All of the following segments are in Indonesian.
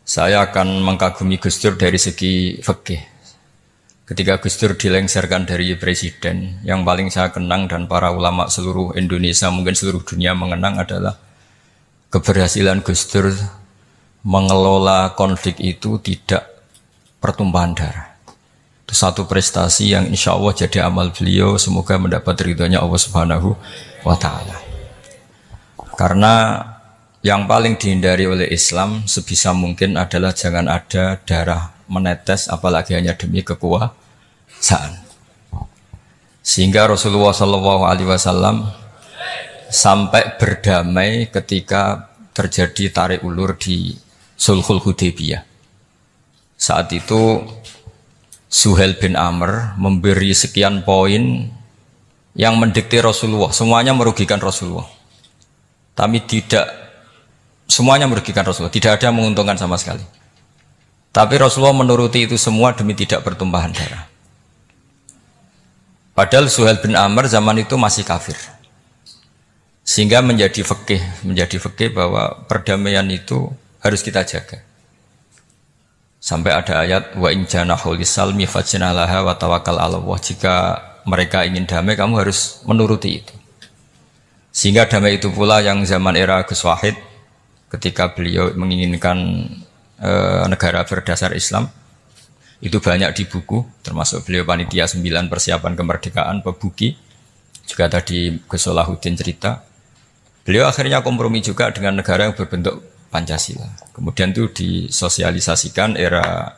Saya akan mengkagumi Gus Dur dari segi fikih. Ketika Gus Dur dilengsarkan dari presiden, yang paling saya kenang dan para ulama seluruh Indonesia, mungkin seluruh dunia mengenang adalah keberhasilan Gus Dur mengelola konflik itu tidak pertumpahan darah. Itu satu prestasi yang insya Allah jadi amal beliau, semoga mendapat ridhonya Allah Subhanahu wa Ta'ala. Karena yang paling dihindari oleh Islam sebisa mungkin adalah jangan ada darah menetes, apalagi hanya demi kekuasaan. Sehingga Rasulullah SAW sampai berdamai ketika terjadi tarik ulur di Sulhul Hudaybiyah. Saat itu Suhail bin Amr memberi sekian poin yang mendikte Rasulullah, semuanya merugikan Rasulullah. Tapi semuanya merugikan Rasulullah, tidak ada yang menguntungkan sama sekali. Tapi Rasulullah menuruti itu semua demi tidak pertumpahan darah. Padahal Suhail bin Amr zaman itu masih kafir. Sehingga menjadi fikih bahwa perdamaian itu harus kita jaga. Sampai ada ayat wa in janahu lisalmi fajnah laha wa tawakkal 'ala Allah. Jika mereka ingin damai, kamu harus menuruti itu. Sehingga damai itu pula yang zaman era Gus Wahid, ketika beliau menginginkan negara berdasar Islam, itu banyak di buku, termasuk beliau panitia 9 persiapan kemerdekaan, Pebuki, juga tadi Gus Salahuddin cerita. Beliau akhirnya kompromi juga dengan negara yang berbentuk Pancasila. Kemudian itu disosialisasikan era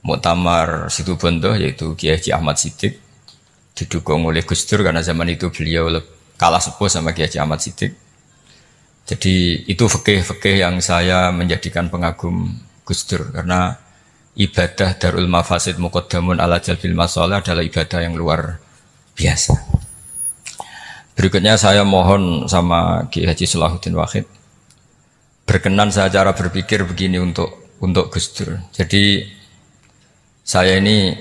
Muktamar Situbondo, yaitu Kiai Haji Ahmad Siddiq, didukung oleh Gus Dur karena zaman itu beliau kalah sepuh sama Kiai Haji Ahmad Siddiq. Jadi itu fikih yang saya menjadikan pengagum Gus Dur, karena ibadah Darul Mafasid Muqaddamun ala Jalbil Masalah adalah ibadah yang luar biasa. Berikutnya saya mohon sama Kiai Haji Salahuddin Wahid berkenan saya cara berpikir begini untuk Gus Dur. Jadi saya ini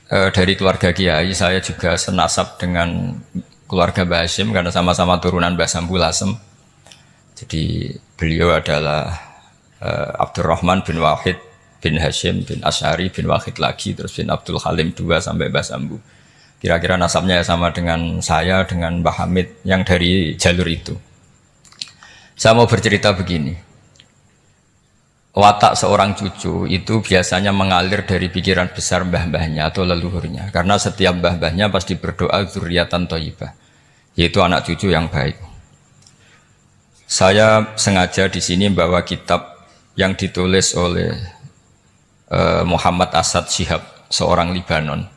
dari keluarga Kiai, saya juga senasab dengan keluarga Mbah Hasyim karena sama-sama turunan Mbah Sambul Lasem. Jadi beliau adalah Abdurrahman bin Wahid bin Hasyim bin Asy'ari bin Wahid lagi, terus bin Abdul Halim 2 sampai Mbah Sambu. Kira-kira nasabnya sama dengan saya, dengan Mbah Hamid yang dari jalur itu. Saya mau bercerita begini. Watak seorang cucu itu biasanya mengalir dari pikiran besar mbah-mbahnya atau leluhurnya. Karena setiap mbah-mbahnya pasti berdoa dzurriatan thayyibah, yaitu anak cucu yang baik. Saya sengaja di sini membawa kitab yang ditulis oleh Muhammad Asad Shihab, seorang Libanon.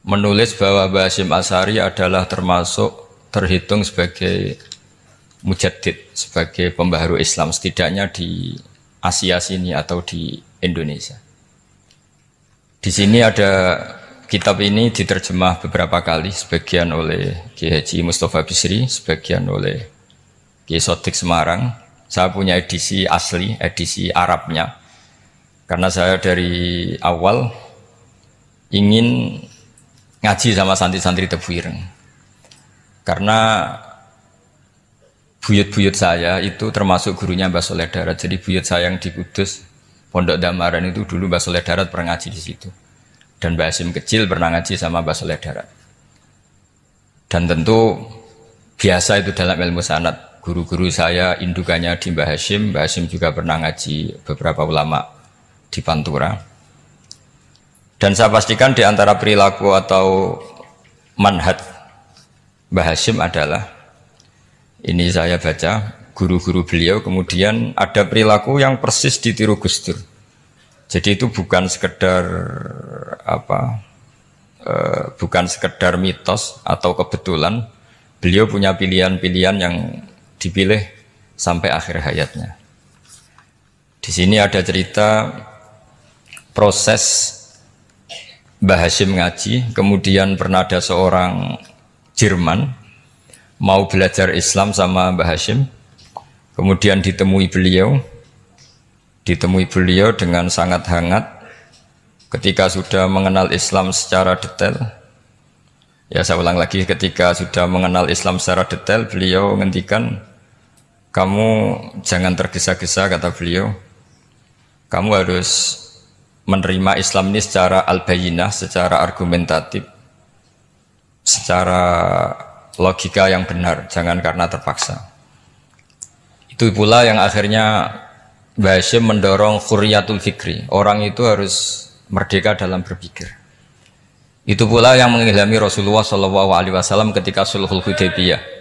Menulis bahwa Mbah Hasyim Asy'ari adalah terhitung sebagai mujaddid, sebagai pembaharu Islam, setidaknya di Asia sini atau di Indonesia. Di sini ada kitab ini diterjemah beberapa kali, sebagian oleh Kiai Haji Mustafa Bisri, sebagian oleh Kiai Sodik Semarang. Saya punya edisi asli, edisi Arabnya, karena saya dari awal ingin ngaji sama santri-santri Tebu Ireng. Karena buyut-buyut saya itu termasuk gurunya Mbah Soleh Darat. Jadi buyut saya yang di Kudus, Pondok Damaran itu dulu Mbah Soleh Darat pernah ngaji di situ. Dan Mbah Hasyim kecil pernah ngaji sama Mbah Soleh Darat. Dan tentu biasa itu dalam ilmu sanad. Guru-guru saya indukannya di Mbah Hasyim juga pernah ngaji beberapa ulama di Pantura. Dan saya pastikan di antara perilaku atau manhaj Mbah Hasyim adalah, ini saya baca guru-guru beliau, kemudian ada perilaku yang persis ditiru Gus Dur. Jadi itu bukan sekedar bukan sekedar mitos atau kebetulan. Beliau punya pilihan-pilihan yang dipilih sampai akhir hayatnya. Di sini ada cerita proses Mbah Hasyim ngaji, kemudian pernah ada seorang Jerman mau belajar Islam sama Mbah Hasyim, kemudian ditemui beliau dengan sangat hangat. Ketika sudah mengenal Islam secara detail, ya saya ulang lagi, ketika sudah mengenal Islam secara detail, beliau menghentikan, kamu jangan tergesa-gesa, kata beliau, kamu harus menerima Islam ini secara al-bayyinah, secara argumentatif, secara logika yang benar, jangan karena terpaksa. Itu pula yang akhirnya Mbah Hashim mendorong khuriyatul fikri. Orang itu harus merdeka dalam berpikir. Itu pula yang mengilhami Rasulullah SAW ketika Sulhul Hudaybiyah.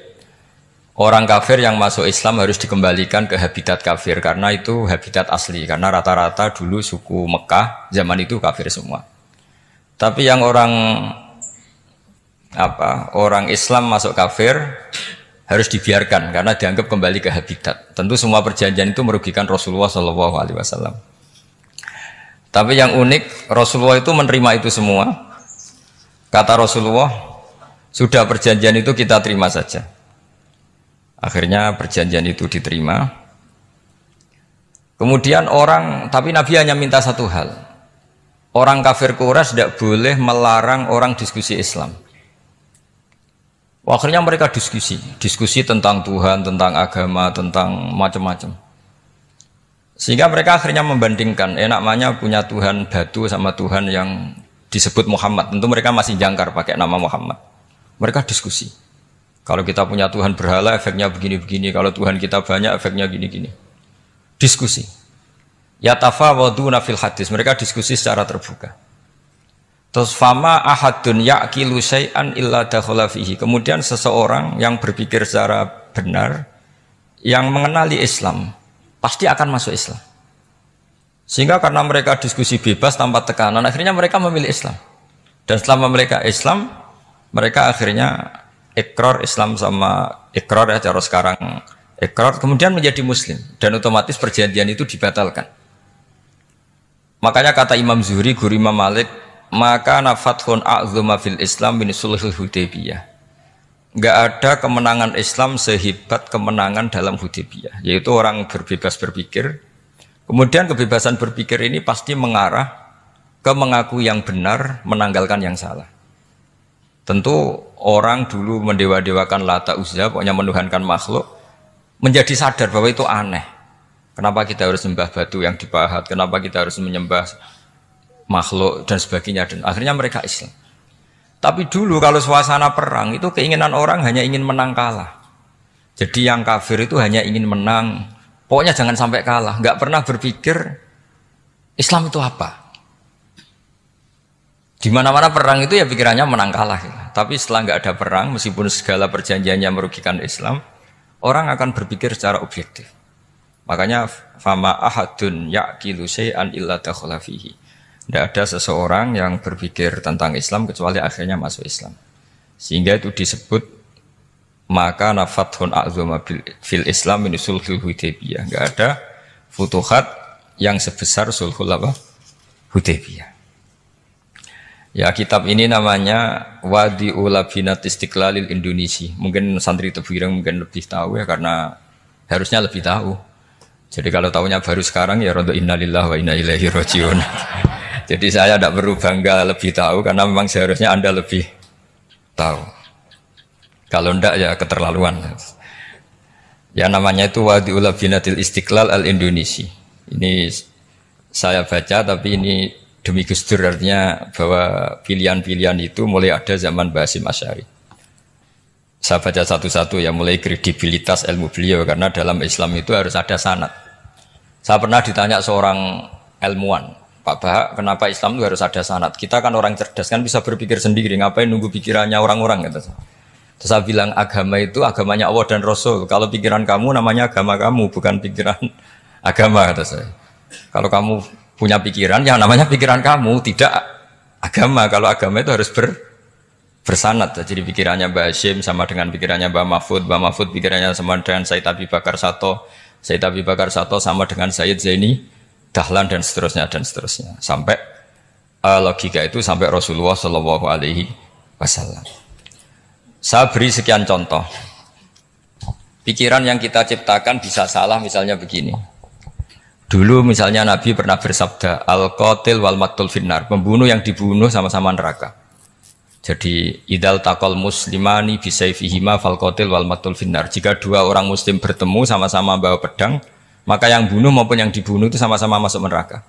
Orang kafir yang masuk Islam harus dikembalikan ke habitat kafir karena itu habitat asli. Karena rata-rata dulu suku Mekah zaman itu kafir semua. Tapi yang orang Islam masuk kafir harus dibiarkan karena dianggap kembali ke habitat. Tentu semua perjanjian itu merugikan Rasulullah SAW. Tapi yang unik, Rasulullah itu menerima itu semua. Kata Rasulullah, sudah perjanjian itu kita terima saja. Akhirnya perjanjian itu diterima. Kemudian tapi Nabi hanya minta satu hal. Orang kafir Quraisy tidak boleh melarang orang diskusi Islam. Akhirnya mereka diskusi tentang Tuhan, tentang agama, tentang macam-macam. Sehingga mereka akhirnya membandingkan, namanya punya Tuhan batu sama Tuhan yang disebut Muhammad. Tentu mereka masih jangkar pakai nama Muhammad. Mereka diskusi. Kalau kita punya Tuhan berhala, efeknya begini-begini. Kalau Tuhan kita banyak, efeknya gini-gini. Diskusi. Yatafawaduna fil hadis. Mereka diskusi secara terbuka. Terus fama ahadun ya'kilu syai'an illa dakhala fihi. Kemudian seseorang yang berpikir secara benar, yang mengenali Islam, pasti akan masuk Islam. Sehingga karena mereka diskusi bebas tanpa tekanan, akhirnya mereka memilih Islam. Dan selama mereka Islam, mereka akhirnya ikrar Islam sama ikrar cara sekarang ikrar, kemudian menjadi Muslim. Dan otomatis perjanjian itu dibatalkan. Makanya kata Imam Zuhri, guru Imam Malik, maka nafathun a'zuma fil Islam min sulhul Hudaybiyah. Enggak ada kemenangan Islam sehebat kemenangan dalam Hudaybiyah, yaitu orang berbebas berpikir. Kemudian kebebasan berpikir ini pasti mengarah ke mengaku yang benar, menanggalkan yang salah. Tentu orang dulu mendewa-dewakan Lata Uzza, pokoknya menuhankan makhluk, menjadi sadar bahwa itu aneh. Kenapa kita harus menyembah batu yang dipahat? Kenapa kita harus menyembah makhluk dan sebagainya? Dan akhirnya mereka Islam. Tapi dulu kalau suasana perang itu keinginan orang hanya ingin menang kalah. Jadi yang kafir itu hanya ingin menang. Pokoknya jangan sampai kalah. Nggak pernah berpikir Islam itu apa. Di mana-mana perang itu ya pikirannya menang kalah. Tapi setelah nggak ada perang, meskipun segala perjanjiannya merugikan Islam, orang akan berpikir secara objektif. Makanya fama ahadun ya'kilu syai'an illa dakhala fihi. Tidak ada seseorang yang berpikir tentang Islam kecuali akhirnya masuk Islam. Sehingga itu disebut maka nafathun a'zuma fil Islam min sulhul Hudaybiyah. Enggak ada futuhat yang sebesar sulhul Hudaybiyah. Ya, kitab ini namanya Wadi'ul Labinat Istiqlalil Indonesia. Mungkin santri Tebuireng mungkin lebih tahu ya, karena harusnya lebih tahu. Jadi kalau tahunya baru sekarang ya rodo innalillahi wa inna ilaihi rajiun. Jadi saya tidak perlu bangga lebih tahu karena memang seharusnya Anda lebih tahu. Kalau tidak ya keterlaluan. Ya namanya itu Wadi'ul Labinatil Istiqlal Al-Indonesia. Ini saya baca tapi ini demi Gus Dur, artinya bahwa pilihan-pilihan itu mulai ada zaman Mbah Hasyim Asy'ari. Saya baca satu-satu ya, mulai kredibilitas ilmu beliau, karena dalam Islam itu harus ada sanad. Saya pernah ditanya seorang ilmuwan, Pak Bahak, kenapa Islam itu harus ada sanad? Kita kan orang cerdas, kan bisa berpikir sendiri, ngapain nunggu pikirannya orang-orang? Gitu. Terus saya bilang agama itu agamanya Allah dan Rasul. Kalau pikiran kamu namanya agama kamu, bukan pikiran agama, kata saya. Kalau kamu punya pikiran, yang namanya pikiran kamu, tidak agama. Kalau agama itu harus bersanad. Jadi pikirannya Mbah Hasyim sama dengan pikirannya Mbah Mahfud pikirannya sama dengan Said Abi Bakar Sato sama dengan Sayyid Zaini Dahlan dan seterusnya. Sampai logika itu sampai Rasulullah Shallallahu Alaihi Wasallam. Saya beri sekian contoh. Pikiran yang kita ciptakan bisa salah, misalnya begini. Dulu misalnya Nabi pernah bersabda, al-qatil wal maqtul finnar, pembunuh yang dibunuh sama-sama neraka. Jadi idal taqal muslimani bisayfihima fal qatil wal maqtul finnar. Jika dua orang muslim bertemu sama-sama bawa pedang, Maka yang bunuh maupun yang dibunuh itu sama-sama masuk neraka.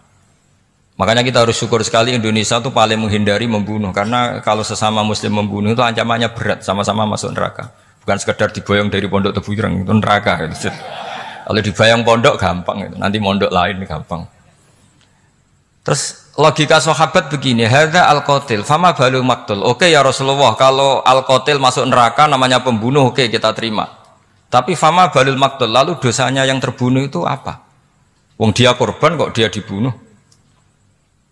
Makanya kita harus syukur sekali Indonesia itu paling menghindari membunuh, karena kalau sesama muslim membunuh itu ancamannya berat, sama-sama masuk neraka. Bukan sekedar diboyong dari pondok Tebu Ireng, itu neraka gitu. Kalau dibayang pondok gampang itu, nanti mondok lain gampang. Terus logika sahabat begini, hadza al-qatil fama balu maktul. Oke ya Rasulullah, kalau al-qatil masuk neraka namanya pembunuh, oke kita terima. Tapi fama balul maktul, lalu dosanya yang terbunuh itu apa? Wong dia korban kok dia dibunuh?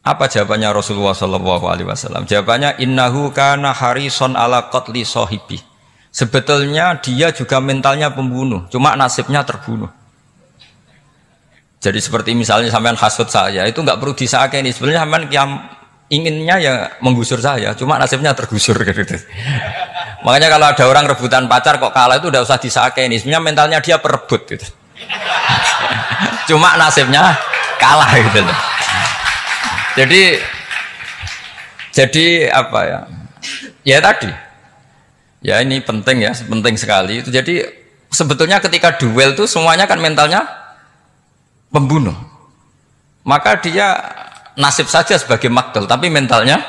Apa jawabannya Rasulullah Shallallahu Alaihi Wasallam? Jawabannya innahu kana harison ala qatli sahibi. Sebetulnya dia juga mentalnya pembunuh, cuma nasibnya terbunuh. Jadi seperti misalnya sampean hasut saya, itu nggak perlu disakeni. Sebenarnya sampean yang inginnya ya menggusur saya, cuma nasibnya tergusur gitu. Makanya kalau ada orang rebutan pacar kok kalah itu udah usah disakeni. Sebenarnya mentalnya dia perebut gitu. Cuma nasibnya kalah gitu loh. Jadi apa ya? Ya tadi. Ya ini penting ya, penting sekali. Itu jadi sebetulnya ketika duel itu semuanya kan mentalnya pembunuh. Maka dia nasib saja sebagai maktul, tapi mentalnya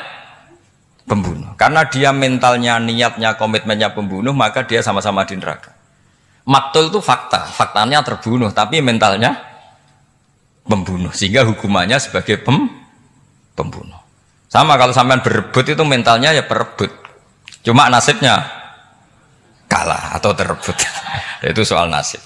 pembunuh. Karena dia mentalnya, niatnya, komitmennya pembunuh, maka dia sama-sama di neraka. Maktul itu fakta, faktanya terbunuh, tapi mentalnya pembunuh. Sehingga hukumannya sebagai pembunuh. Sama kalau sampean berebut itu mentalnya ya perebut. Cuma nasibnya kalah atau terebut. Itu soal nasib.